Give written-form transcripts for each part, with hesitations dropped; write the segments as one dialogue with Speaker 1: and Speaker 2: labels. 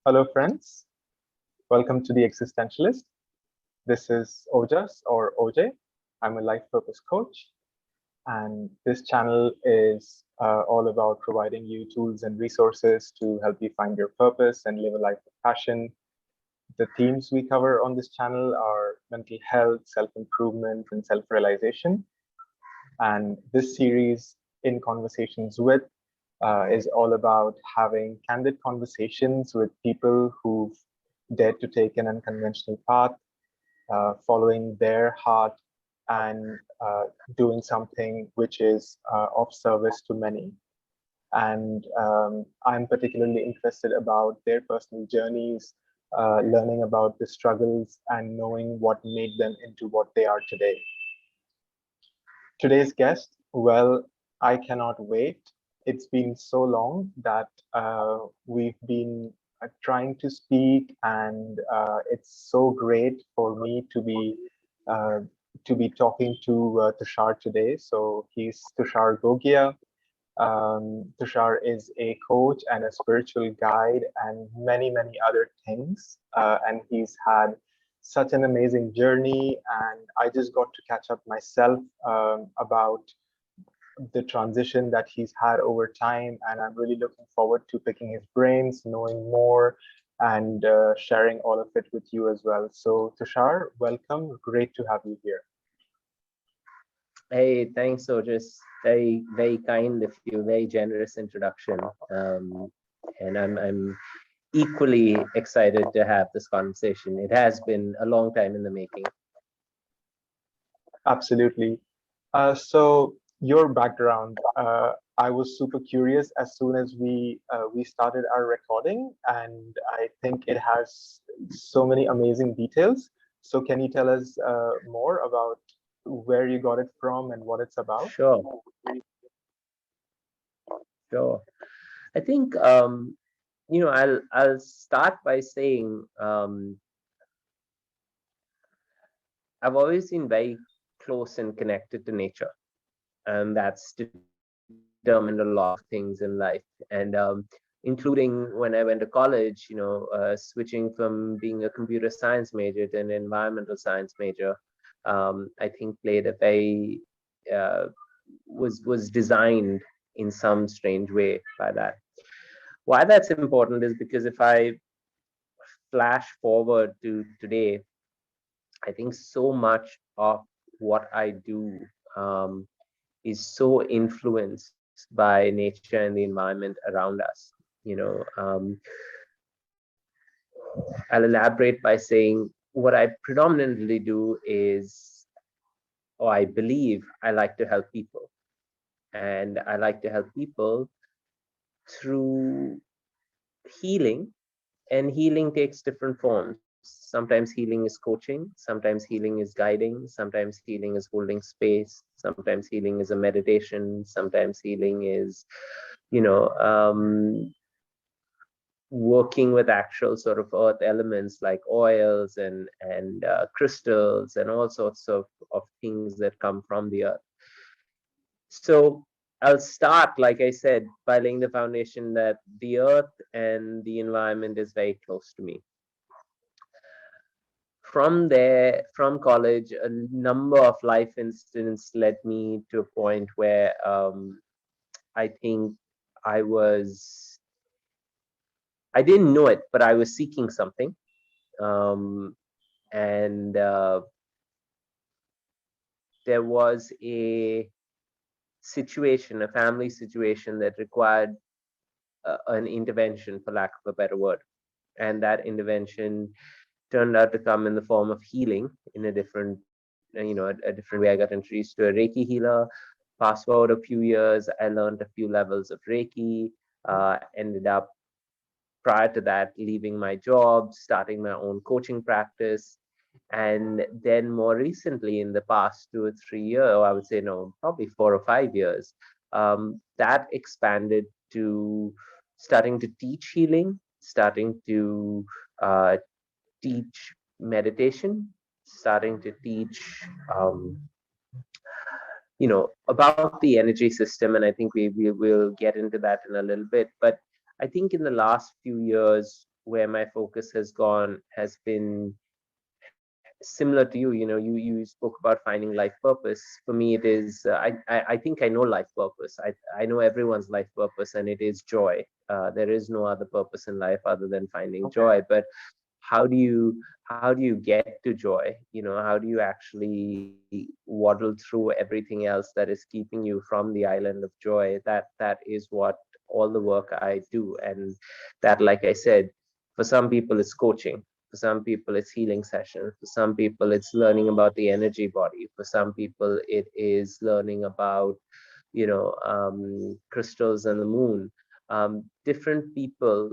Speaker 1: Hello, friends. Welcome to the Existentialist. This is Ojas or OJ. I'm a life purpose coach, and this channel is all about providing you tools and resources to help you find your purpose and live a life of passion. The themes we cover on this channel are mental health, self improvement, and self realization. And this series, In Conversations with, is all about having candid conversations with people who've dared to take an unconventional path, following their heart, and doing something which is of service to many. And I'm particularly interested about their personal journeys, learning about the struggles, and knowing what made them into what they are today. Today's guest, well, I cannot wait. It's been so long that we've been trying to speak, and it's so great for me uh, to be talking to Tushar today. So he's Tushar Gogia. Tushar is a coach and a spiritual guide and many other things. And he's had such an amazing journey. And I just got to catch up myself about the transition that he's had over time. And I'm really looking forward to picking his brains, knowing more, and sharing all of it with you as well. So, Tushar, welcome. Great to have you here.
Speaker 2: Hey, thanks, Ojas. Very kind of you. Very generous introduction. And I'm equally excited to have this conversation. It has been a long time in the making.
Speaker 1: Absolutely. So your background, I was super curious as soon as we started our recording, and I think it has so many amazing details. So can you tell us more about where you got it from and what it's about?
Speaker 2: Sure, sure. I think I'll start by saying I've always been very close and connected to nature, and that's determined a lot of things in life. And including when I went to college, switching from being a computer science major to an environmental science major, I think played a very was designed in some strange way by that. Why that's important is because if I flash forward to today, I think so much of what I do is so influenced by nature and the environment around us. I'll elaborate by saying what I predominantly do is, or I believe, I like to help people. And I like to help people through healing, and healing takes different forms. Sometimes healing is coaching, sometimes healing is guiding, sometimes healing is holding space, sometimes healing is a meditation, sometimes healing is, you know, working with actual sort of earth elements like oils and crystals and all sorts of things that come from the earth. So I'll start, like I said, by laying the foundation that the earth and the environment is very close to me. From there, from college, a number of life incidents led me to a point where I think I didn't know it, but I was seeking something. And there was a situation, a family situation that required an intervention, for lack of a better word. And that intervention turned out to come in the form of healing in a different, a different way. I got introduced to a Reiki healer. Fast forward a few years, I learned a few levels of Reiki, ended up prior to that leaving my job, starting my own coaching practice. And then more recently, in the past 2 or 3 years, or I would say no, probably 4 or 5 years, that expanded to starting to teach healing, starting to teach meditation, starting to teach, about the energy system. And I think we will get into that in a little bit. But I think in the last few years, where my focus has gone has been similar to you. You spoke about finding life purpose. For me, it is I think I know life purpose. I know everyone's life purpose, and it is joy. There is no other purpose in life other than finding
Speaker 1: Okay.
Speaker 2: joy. But how do you get to joy? How do you actually waddle through everything else that is keeping you from the island of joy? That is what all the work I do. And that, like I said, for some people it's coaching, for some people it's healing sessions, for some people it's learning about the energy body, for some people it is learning about crystals and the moon. Different people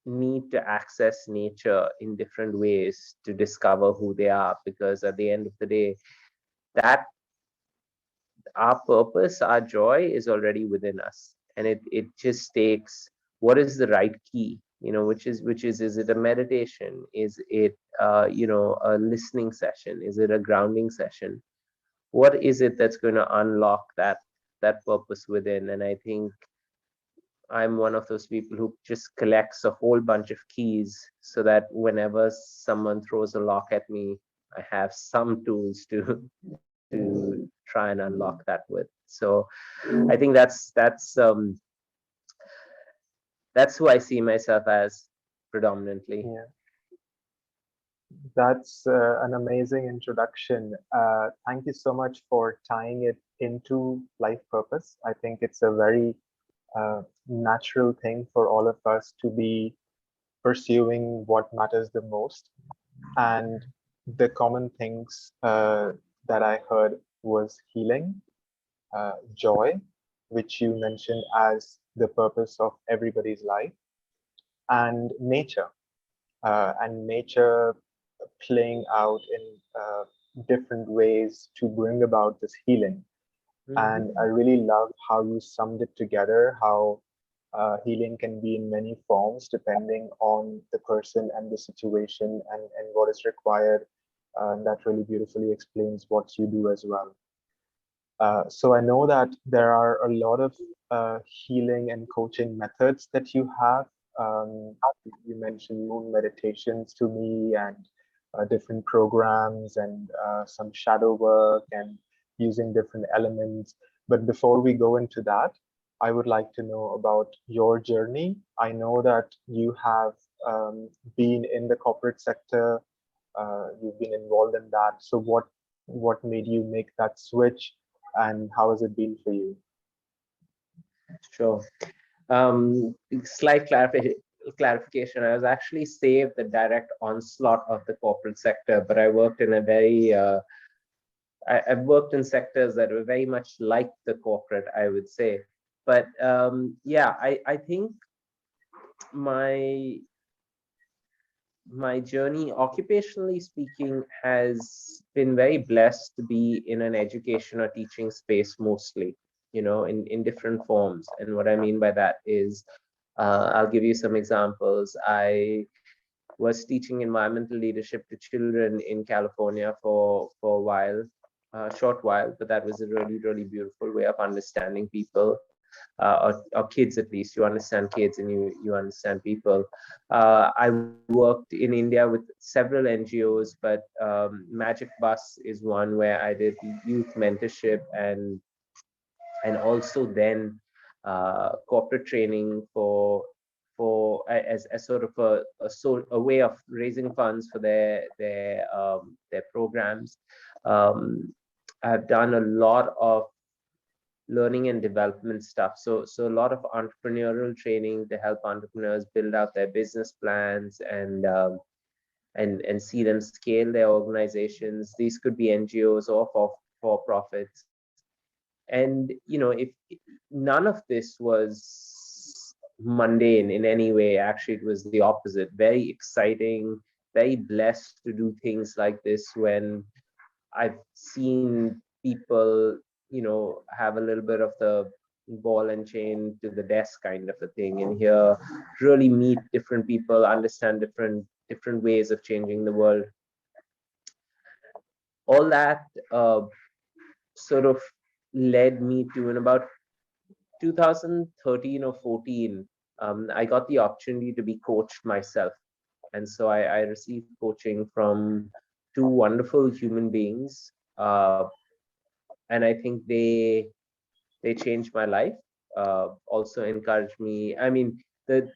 Speaker 2: need to access nature in different ways to discover who they are, because at the end of the day, that our purpose, our joy is already within us, and it just takes what is the right key, which is it a meditation, is it a listening session, is it a grounding session? What is it that's going to unlock that purpose within? And I think I'm one of those people who just collects a whole bunch of keys so that whenever someone throws a lock at me, I have some tools to try and unlock that with. So I think that's who I see myself as predominantly.
Speaker 1: Yeah, that's an amazing introduction. Thank you so much for tying it into life purpose. I think it's a very natural thing for all of us to be pursuing what matters the most. And the common things that I heard was healing, joy, which you mentioned as the purpose of everybody's life, and nature playing out in different ways to bring about this healing. And I
Speaker 2: Mhm.
Speaker 1: really love how you summed it together, how healing can be in many forms depending on the person and the situation and what is required. That really beautifully explains what you do as well. So I know that there are a lot of healing and coaching methods that you have. You mentioned moon meditations to me and different programs and some shadow work and using different elements. But before we go into that, I would like to know about your journey. I know that you have been in the corporate sector. You've been involved in that. So what made you make that switch, and how has it been for you?
Speaker 2: Sure. Slight clarification. I was actually saved the direct onslaught of the corporate sector, but I worked in a very I've worked in sectors that were very much like the corporate, I would say. But yeah, I think my my journey, occupationally speaking, has been very blessed to be in an education or teaching space mostly, in different forms. And what I mean by that is, I'll give you some examples. I was teaching environmental leadership to children in California for a while, a short while, but that was a really, really beautiful way of understanding people, or kids at least. You understand kids and you understand people. I worked in India with several NGOs, but Magic Bus is one where I did youth mentorship and also then corporate training as sort of a way of raising funds for their programs. Um, I've done a lot of learning and development stuff. So a lot of entrepreneurial training to help entrepreneurs build out their business plans and see them scale their organizations. These could be NGOs or for profits. And if none of this was mundane in any way, actually it was the opposite. Very exciting, very blessed to do things like this when I've seen people, have a little bit of the ball and chain to the desk kind of a thing, and here really meet different people, understand different ways of changing the world. All that sort of led me to, in about 2013 or 14, I got the opportunity to be coached myself. And so I received coaching from two wonderful human beings. And I think they changed my life, also encouraged me. I mean, the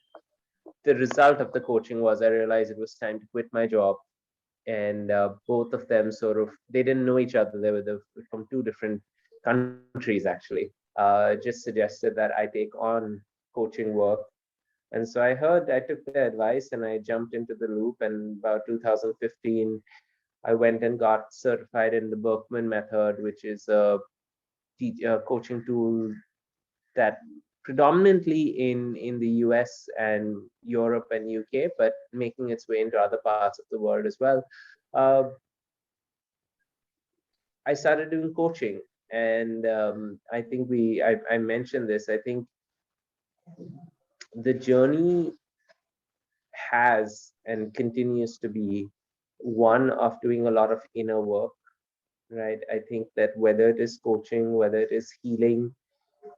Speaker 2: result of the coaching was I realized it was time to quit my job. And both of them sort of, they didn't know each other. They were from two different countries, actually. Just suggested that I take on coaching work. And so I took their advice and I jumped into the loop. And about 2015, I went and got certified in the Berkman method, which is a coaching tool that predominantly in the US and Europe and UK, but making its way into other parts of the world as well. Uh, I started doing coaching, and I think I mentioned this. I think the journey has and continues to be one of doing a lot of inner work, right? I think that whether it is coaching, whether it is healing,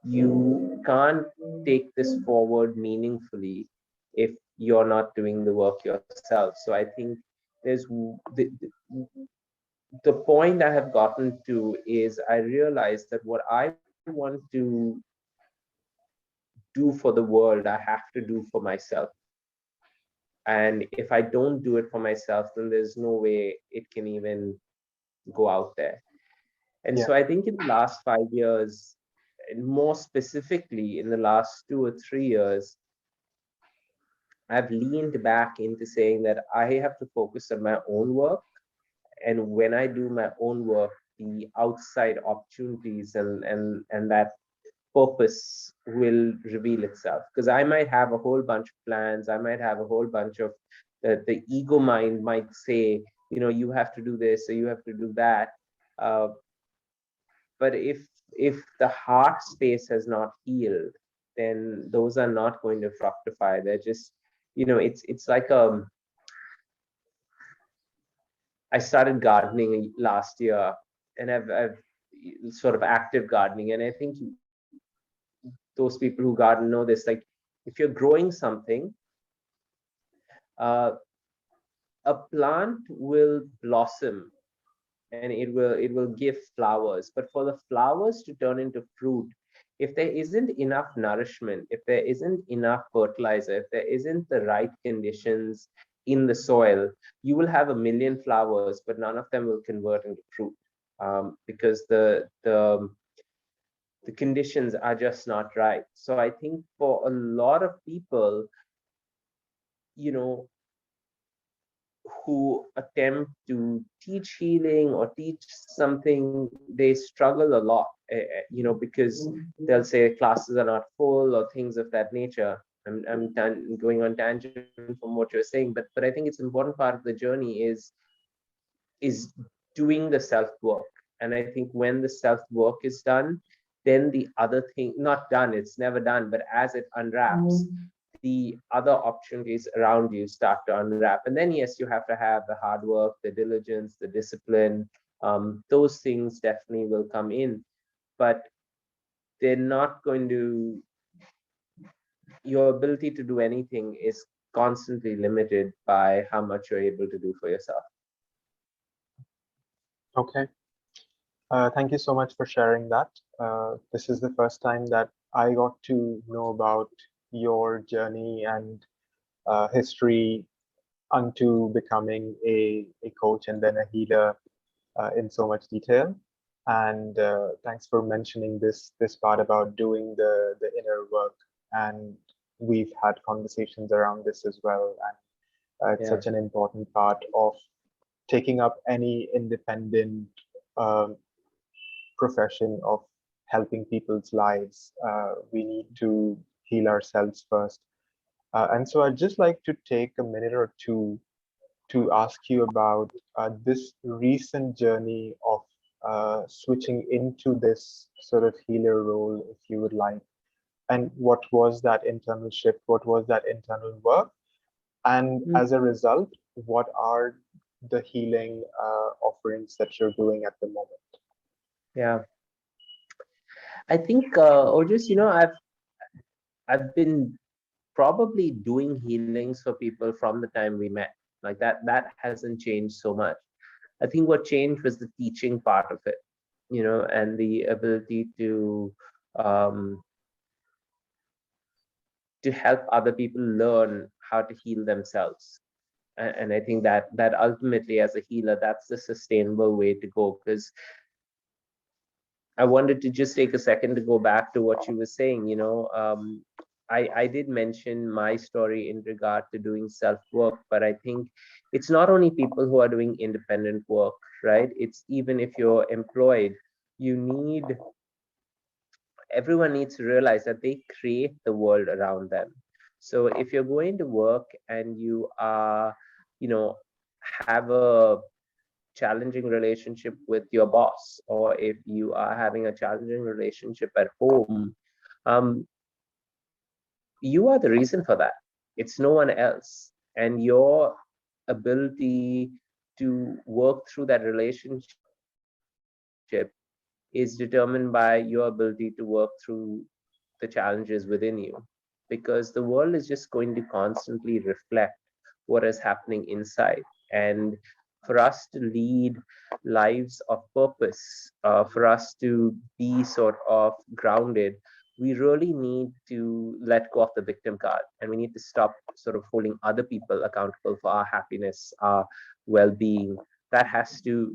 Speaker 2: you can't take this forward meaningfully if you're not doing the work yourself. So I think there's the point I have gotten to is I realized that what I want to do for the world, I have to do for myself. And if I don't do it for myself, then there's no way it can even go out there. And
Speaker 1: Yeah.
Speaker 2: so I think in the last 5 years, and more specifically in the last 2 or 3 years, I've leaned back into saying that I have to focus on my own work. And when I do my own work, the outside opportunities and that purpose will reveal itself. Because I might have a whole bunch of plans, I might have a whole bunch of the ego mind might say, you know, you have to do this or you have to do that. Uh, but if the heart space has not healed, then those are not going to fructify. They're just, you know, it's like I started gardening last year, and I've sort of active gardening, and I think those people who garden know this. Like, if you're growing something, uh, a plant will blossom and it will give flowers, but for the flowers to turn into fruit, if there isn't enough nourishment, if there isn't enough fertilizer, if there isn't the right conditions in the soil, you will have a million flowers, but none of them will convert into fruit, because the conditions are just not right. So I think for a lot of people, you know, who attempt to teach healing or teach something, they struggle a lot, you know, because they'll say classes are not full or things of that nature. I'm going on tangent from what you're saying, but I think it's an important part of the journey is doing the self work. And I think when the self work is done, then the other thing, not done, it's never done, but as it unwraps, the other opportunities around you start to unwrap. And then, yes, you have to have the hard work, the diligence, the discipline. Those things definitely will come in, but they're not going to, your ability to do anything is constantly limited by how much you're able to do for yourself.
Speaker 1: Okay. Thank you so much for sharing that. This is the first time that I got to know about your journey and history unto becoming a coach and then a healer in so much detail. And thanks for mentioning this part about doing the inner work. And we've had conversations around this as well. And it's
Speaker 2: Yeah.
Speaker 1: such an important part of taking up any independent um, profession of helping people's lives. We need to heal ourselves first. And so I'd just like to take a minute or two to ask you about this recent journey of switching into this sort of healer role, if you would like. And what was that internal shift? What was that internal work? And as a result, what are the healing offerings that you're doing at the moment?
Speaker 2: Yeah, I think Ojas, you know, I've been probably doing healings for people from the time we met. Like that hasn't changed so much. I think what changed was the teaching part of it, and the ability um, to help other people learn how to heal themselves. And I think that ultimately, as a healer, that's the sustainable way to go. Because I wanted to just take a second to go back to what you were saying. I did mention my story in regard to doing self work, but I think it's not only people who are doing independent work, right? It's even if you're employed, you need everyone needs to realize that they create the world around them. So if you're going to work and you are, you know, have a challenging relationship with your boss, or if you are having a challenging relationship at home, um, you are the reason for that. It's no one else. And your ability to work through that relationship is determined by your ability to work through the challenges within you, because the world is just going to constantly reflect what is happening inside. And for us to lead lives of purpose, for us to be sort of grounded, we really need to let go of the victim card, and we need to stop sort of holding other people accountable for our happiness, our well-being. That has to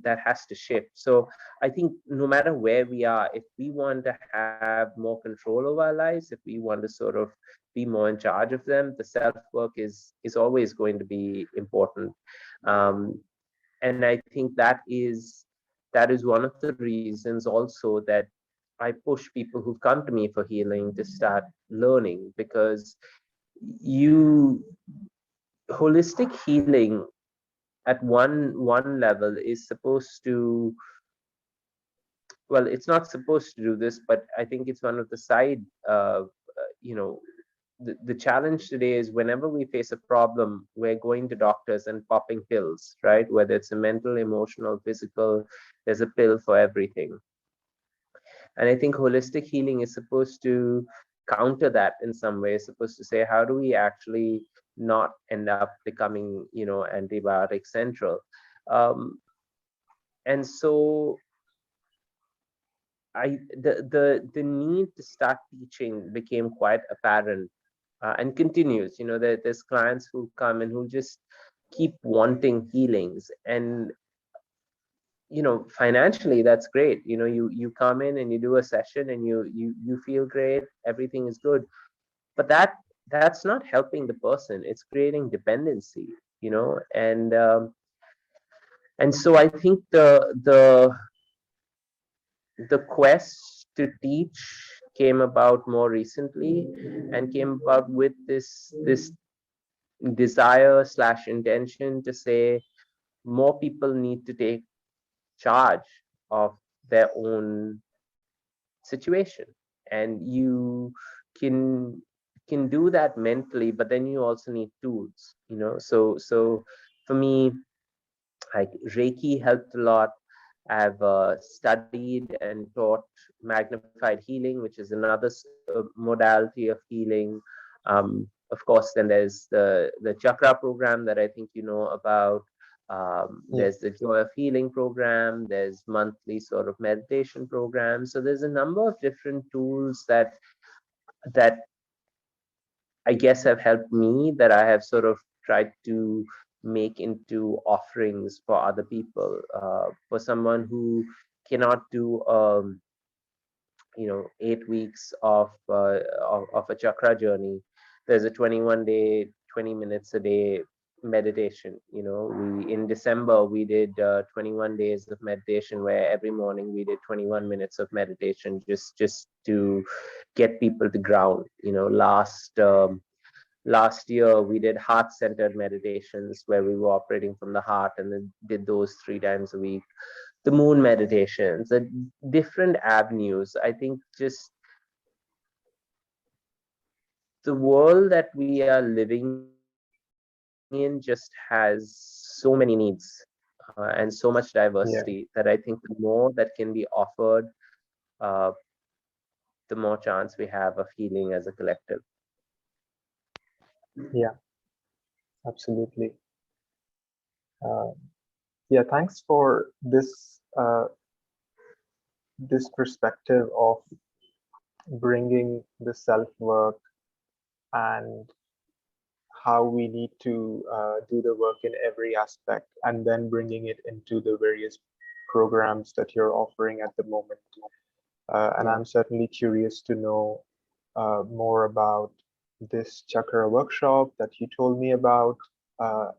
Speaker 2: shift. So I think no matter where we are, if we want to have more control over our lives, if we want to sort of be more in charge of them, the self work is always going to be important. Um, and I think that is one of the reasons also that I push people who've come to me for healing to start learning, because you holistic healing at one level is supposed to, well, it's not supposed to do this, but I think it's one of the side, you know the challenge today is whenever we face a problem, we're going to doctors and popping pills, right? Whether it's a mental, emotional, physical, there's a pill for everything. And I think holistic healing is supposed to counter that in some way. It's supposed to say, how do we actually not end up becoming, antibiotic central? Um, and so the need to start teaching became quite apparent, and continues. There's clients who come and who just keep wanting healings, and financially that's great. You come in and you do a session and you feel great, everything is good, but that's not helping the person. It's creating dependency. And so I think the quest to teach came about more recently, and came about with this desire slash intention to say more people need to take charge of their own situation. And you can can do that mentally, but then you also need tools. So for me, like, Reiki helped a lot. I've studied and taught magnified healing, which is another modality of healing. Of course, then there's the Chakra program that I think you know about.
Speaker 1: Yeah.
Speaker 2: There's the Joy of Healing program. There's monthly sort of meditation programs. So there's a number of different tools that I guess have helped me, that I have sort of tried to make into offerings for other people. For someone who cannot do 8 weeks of a chakra journey, there's a 21-day, 20 minutes a day meditation. We in December we did 21 days of meditation, where every morning we did 21 minutes of meditation, just to get people to ground. Last year we did heart centered meditations, where we were operating from the heart, and then did those 3 times a week. The moon meditations, the different avenues. I think just the world that we are living in just has so many needs, and so much diversity, that I think the more that can be offered, uh, the more chance we have of healing as a collective.
Speaker 1: Yeah, absolutely. Uh, yeah, thanks for this perspective of bringing the self work and how we need to do the work in every aspect, and then bringing it into the various programs that you're offering at the moment. And
Speaker 2: Yeah,
Speaker 1: I'm certainly curious to know more about this chakra workshop that you told me about,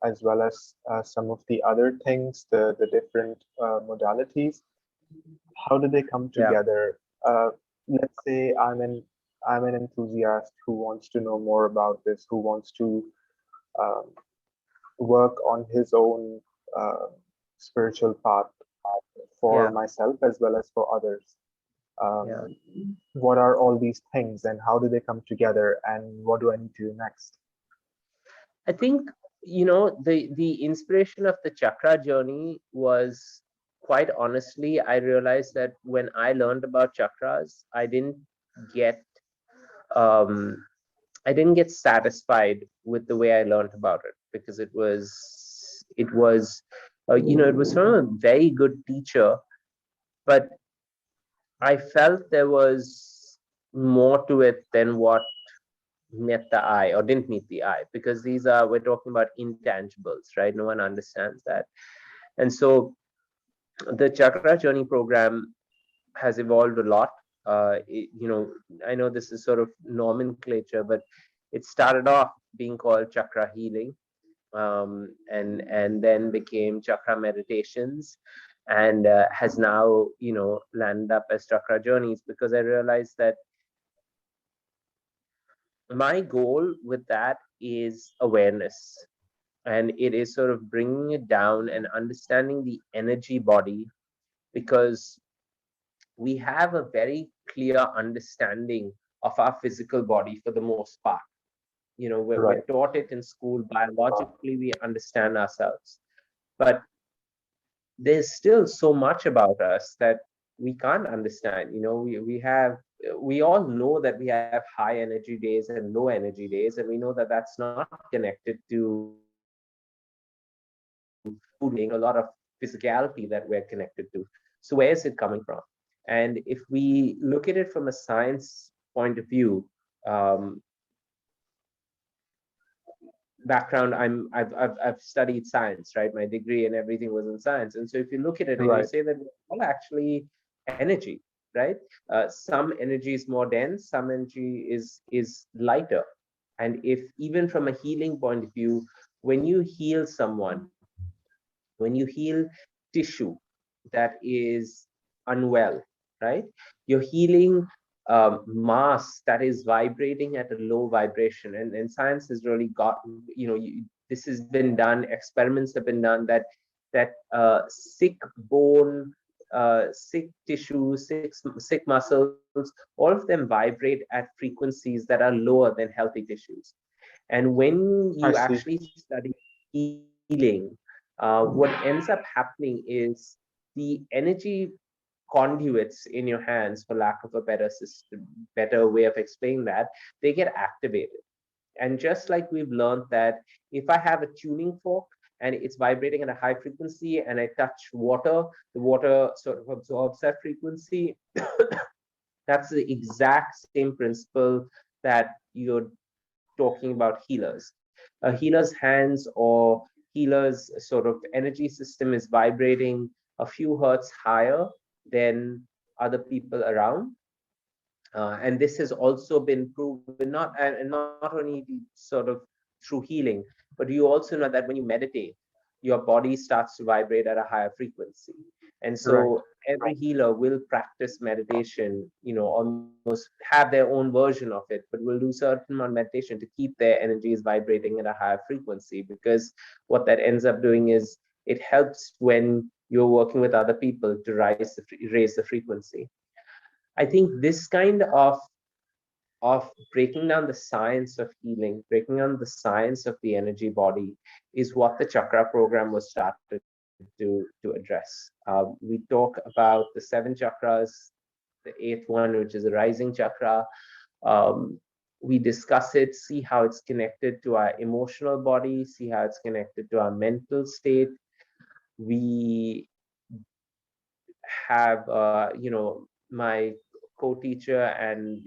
Speaker 1: as well as some of the other things, the different modalities. How do they come
Speaker 2: yeah,
Speaker 1: together? Let's say I'm an enthusiast who wants to know more about this, who wants to um, work on his own uh, spiritual path for
Speaker 2: yeah,
Speaker 1: myself as well as for others.
Speaker 2: yeah.
Speaker 1: Um, what are all these things and how do they come together and what do I need to do next?
Speaker 2: I think, the inspiration of the chakra journey was, quite honestly, I realized that when I learned about chakras, get um I didn't get satisfied with the way I learned about it, because it was from a very good teacher, but I felt there was more to it than what met the eye or didn't meet the eye, because we're talking about intangibles, right? No one understands that. And so the Chakra Journey program has evolved a lot. I know this is sort of nomenclature, but it started off being called chakra healing, and then became chakra meditations, and has now, landed up as chakra journeys, because I realized that my goal with that is awareness, and it is sort of bringing it down and understanding the energy body, because we have a very clear understanding of our physical body for the most part. We're
Speaker 1: Right.
Speaker 2: taught it in school. Biologically, we understand ourselves, but there's still so much about us that we can't understand. We all know that we have high energy days and low energy days, and we know that that's not connected to food, a lot of physicality that we're connected to. So where is it coming from? And if we look at it from a science point of view, um, background, I've studied science, right? My degree and everything was in science. And so if you look at it and you
Speaker 1: Right.
Speaker 2: say that we're all actually energy, right? Some energy is more dense, some energy is lighter. And if, even from a healing point of view, when you heal someone, when you heal tissue that is unwell, right? You're healing mass that is vibrating at a low vibration. And science has really got, this has been done, experiments have been done, that sick bone, sick tissues, sick muscles, all of them vibrate at frequencies that are lower than healthy tissues. And when
Speaker 1: I
Speaker 2: you
Speaker 1: see.
Speaker 2: actually study healing, what ends up happening is the energy conduits in your hands, for lack of a better way of explaining that, they get activated. And just like we've learned that if I have a tuning fork and it's vibrating at a high frequency and I touch water, the water sort of absorbs that frequency. That's the exact same principle that you're talking about healers. A healer's hands or healer's sort of energy system is vibrating a few hertz higher than other people around. And this has also been proven, not only sort of through healing, but you also know that when you meditate, your body starts to vibrate at a higher frequency. And
Speaker 1: Right.
Speaker 2: so every healer will practice meditation, almost have their own version of it, but will do certain amount of meditation to keep their energies vibrating at a higher frequency, because what that ends up doing is it helps when you're working with other people to raise the frequency. I think this kind of breaking down the science of healing, breaking down the science of the energy body, is what the chakra program was started to address. We talk about the 7 chakras, the 8th one, which is the rising chakra. Um, we discuss it, see how it's connected to our emotional body, see how it's connected to our mental state. We have, my co-teacher and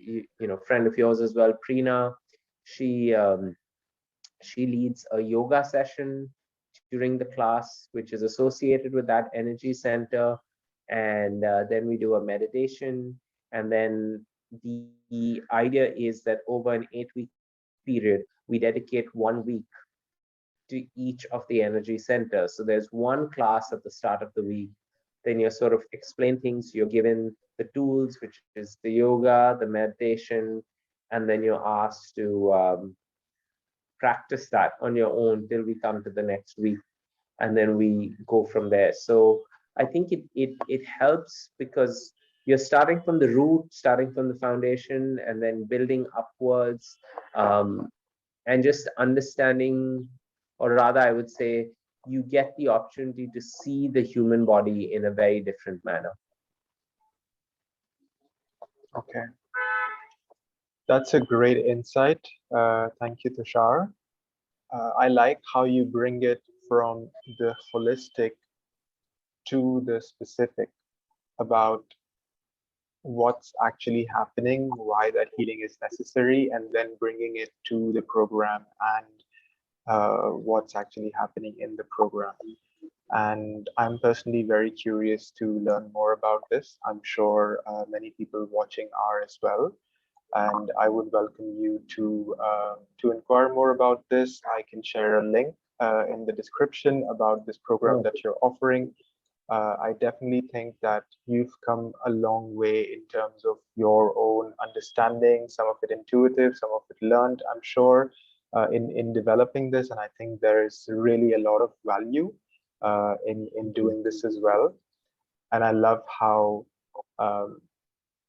Speaker 2: friend of yours as well, Preena. She she leads a yoga session during the class, which is associated with that energy center, and then we do a meditation, and then the idea is that over an 8-week period, we dedicate 1 week to each of the energy centers. So there's one class at the start of the week, then you're sort of explain things, you're given the tools, which is the yoga, the meditation, and then you're asked to practice that on your own till we come to the next week, and then we go from there. So I think it helps because you're starting from the root, starting from the foundation, and then building upwards, and just understanding, or rather I would say, you get the opportunity to see the human body in a very different manner.
Speaker 1: Okay, that's a great insight. Thank you, Tushar. I like how you bring it from the holistic to the specific about what's actually happening, why that healing is necessary, and then bringing it to the program and what's actually happening in the program. And I'm personally very curious to learn more about this. I'm sure many people watching are as well. And I would welcome you to inquire more about this. I can share a link in the description about this program that you're offering. I definitely think that you've come a long way in terms of your own understanding, some of it intuitive, some of it learned, I'm sure, in developing this. And I think there's really a lot of value in doing this as well. And I love how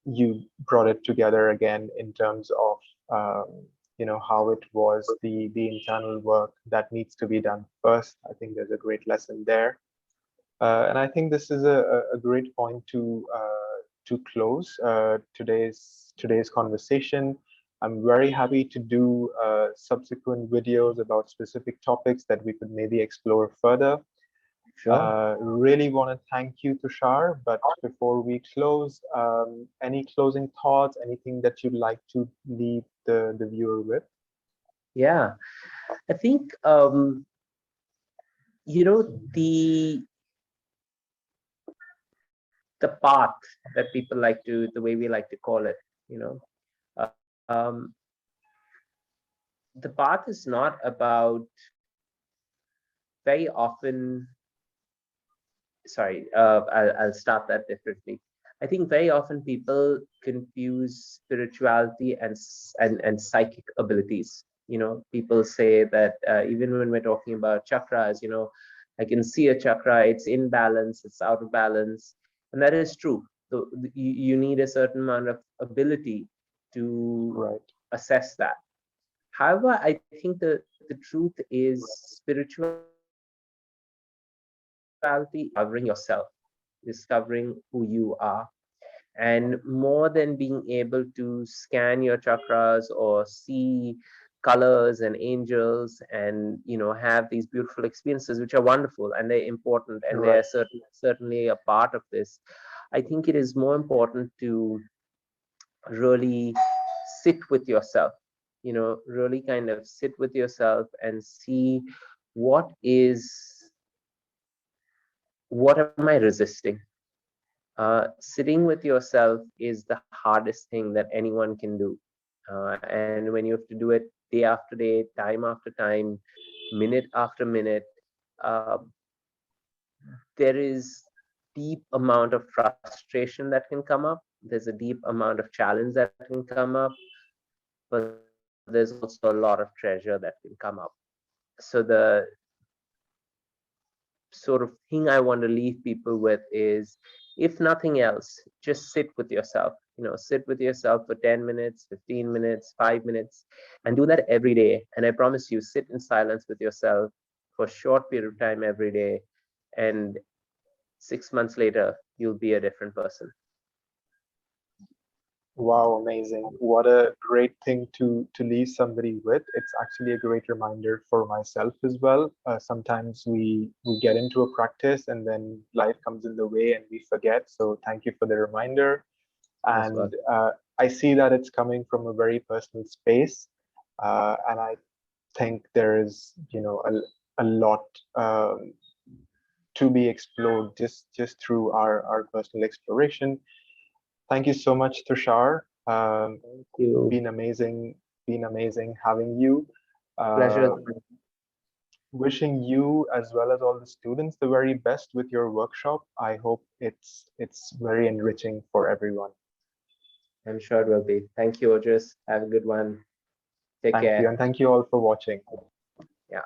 Speaker 1: you brought it together again in terms of how it was the internal work that needs to be done first. I think there's a great lesson there. And I think this is a great point to close today's conversation. I'm very happy to do subsequent videos about specific topics that we could maybe explore further.
Speaker 2: Sure.
Speaker 1: Really want to thank you, Tushar. But before we close, any closing thoughts, anything that you'd like to leave the viewer with?
Speaker 2: Yeah, I think the path that people like to, the way we like to call it, um, the path is not about, very often, sorry, I'll start that differently. I think very often people confuse spirituality and psychic abilities. People say that even when we're talking about chakras, I can see a chakra, it's in balance, it's out of balance, and that is true. So you need a certain amount of ability to assess that. However, I think the truth is spirituality discovering yourself, discovering who you are. And more than being able to scan your chakras or see colors and angels and have these beautiful experiences, which are wonderful and they're important and they're certainly a part of this, I think it is more important to really sit with yourself, really kind of sit with yourself and see what am I resisting. Sitting with yourself is the hardest thing that anyone can do. And when you have to do it day after day, time after time, minute after minute, uh, there is deep amount of frustration that can come up. There's a deep amount of challenge that can come up, but there's also a lot of treasure that can come up. So the sort of thing I want to leave people with is, if nothing else, just sit with yourself. Sit with yourself for 10 minutes, 15 minutes, 5 minutes, and do that every day. And I promise you, sit in silence with yourself for a short period of time every day. And 6 months later, you'll be a different person.
Speaker 1: Wow, amazing. What a great thing to leave somebody with. It's actually a great reminder for myself as well. Sometimes we get into a practice and then life comes in the way and we forget. So thank you for the reminder.
Speaker 2: Most
Speaker 1: And
Speaker 2: welcome.
Speaker 1: I see that it's coming from a very personal space. And I think there is, a lot to be explored just through our personal exploration. Thank you so much, Tushar.
Speaker 2: Thank you.
Speaker 1: Been amazing, been amazing having you.
Speaker 2: Pleasure.
Speaker 1: Wishing you as well as all the students the very best with your workshop. I hope it's very enriching for everyone.
Speaker 2: I'm sure it will be. Thank you, Ojas. Have a good one. Take
Speaker 1: Thank you,
Speaker 2: care.
Speaker 1: and thank you all for watching.
Speaker 2: Yeah.